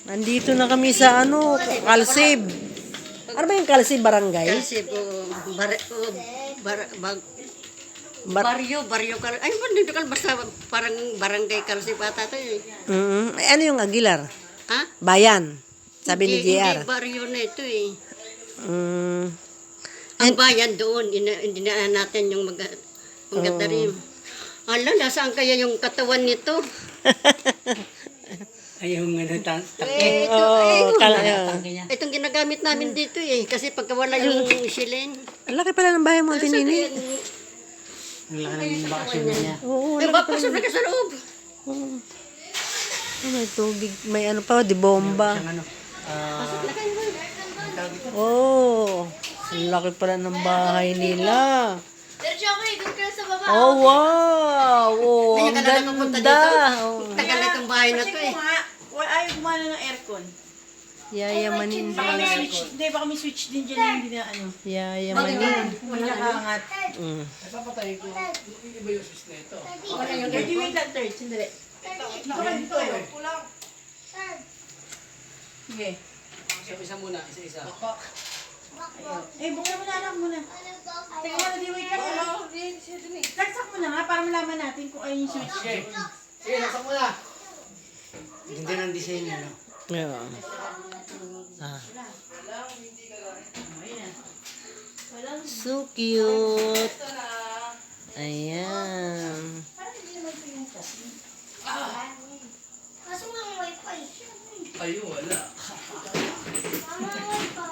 Nandito na kami sa Kalsib. Ano ba yung Kalsib Barangay? Kasi po, baryo Ay, hindi ka basta parang barangay Kalsib ata to eh. Ay, ano yung Aguilar? Ha? Bayan. Sabi ni JR. Hindi baryo na ito eh. Mm. Ang bayan doon, hindi na natin yung magadarim. Ala, nasaan kaya yung katawan nito? Ay, yung takip. Itong ginagamit namin dito eh. Kasi pagka wala yung shilling. Ang laki pala ng bahay mo, Tinini. Ang laki ng bakasyon niya. Oo, Eh, papasok na ka sa loob. may tubig. May ano pa, di bomba. Ang ano, Pasok na kayo. Oh, ang laki pala ng bahay nila. Diretso ako eh, doon ka sa baba. Oh, wow! Oh, Ngayon ang ka na nakapunta ganda! dito. Oh. Tagal na itong bahay na to eh. Ayaw gumana ng aircon. Yayamanin Baka din. may switch, hindi, baka may switch din dyan yung hindi na ano. Yayamanin. Wala nakaangat. Mm. Thirty wait lang, third. Sandali. Dito. Sige. isa muna, isa-isa. Eh, buksan mo na anak muna. Teka muna, di wait lang. Saksak mo na nga para malaman natin kung ayun yung switch. Sige, nasa muna. Ganda ng design niya, no? Yeah. Ah. So cute. Ayan. Kaso nga ang wifi. Ay, wala. Mama, wifi.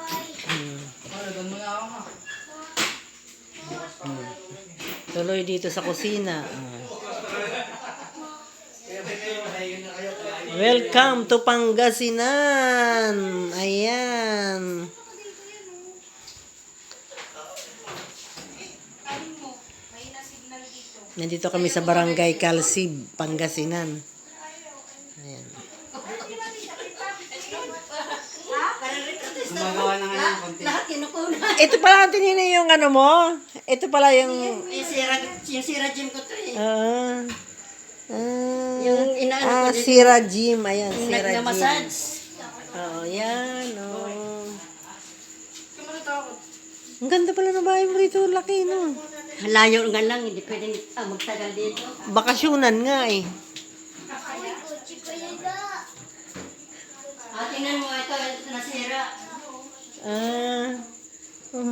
Malagan mo na ako, ha? Tuloy dito sa kusina. Welcome to Pangasinan. Ayan. Nandito kami sa Barangay Kalsib, Pangasinan. Ayan. Gumagawa na nga ng konti. Lahat kinukuna. Ito pala Tinini yung ano mo? Ito pala yung Yung sira gym ko to eh. yung inaano ko dito. Sira Gym. Ayan, Yung Sira Gym. nagmamassage. Oo, yan. Oh. Ang ganda pala ng bahay mo rito. Laki, no? Layo nga lang, hindi pwede magtagal dito. Bakasyonan nga eh. Kotse pa yun na. Tingnan mo ito nasira. Ah. Oh.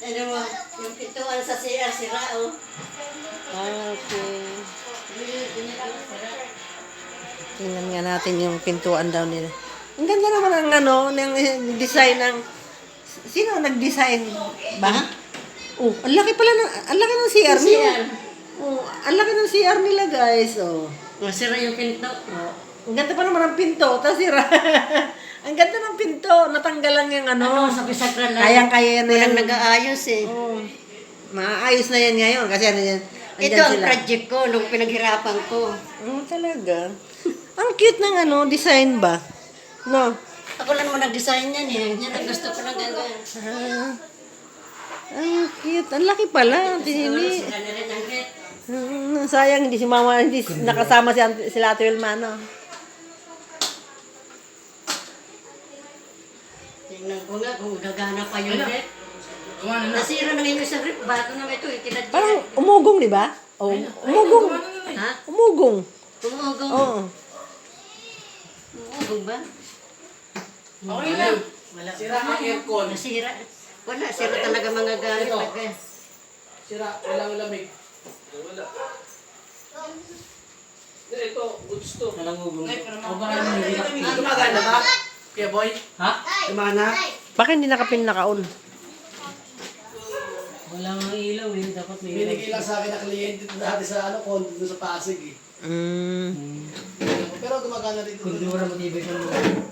Ano mo, yung pintuan sa CR sira oh. Okay. Sira. Tingnan nga natin yung pintuan daw nila. Ang ganda naman ng design ng... Sino nag-design ba? Oh, ang laki pala ang laki ng CR nila. CR. Oh, ang laki ng CR nila, guys. Oh. Masira yung pinto. Ang ganda pa naman ng pinto, tapos sira. Ang ganda ng pinto, natanggal lang yung Ano, sa bisakran lang. Kayang-kaya na yan. Walang nag-aayos eh. Oh. Maayos na yan ngayon kasi ano yan. Ito andyan ang sila. project ko nung pinaghirapan ko. Talaga. Ang cute ng design ba? No. Ako lang mo nag-design yan eh. Yan ang gusto ko lang gagawin. Ang cute. Ang laki pala. Tinini. Sila na rin ang red. Sayang hindi si mama, hindi nakasama sila Ate Wilma, no? Tingnan ko nga kung gagana pa yung red. Gumana na. Nasira na yung isang rip. Bago na ito eh. Tinadya. Parang umugong, di ba? Oh, umugong. Ha? Umugong. Umugong. Oo. Umugong ba? Okay lang. Sira ang aircon. Nasira. Wala. Sira talaga mga gamit. Sira, walang lamig. Wala. Ito, goods to. Nalangugong. O baka naman gumagana ba? Kaya boy? Ha? Gumana? Bakit hindi nakaon? Wala nga ilaw eh. Dapat may ilaw. Binigay lang sa akin na kliyente dati sa condo doon sa Pasig eh. Mm. Pero gumagana rin. Kundura matibay ka naman.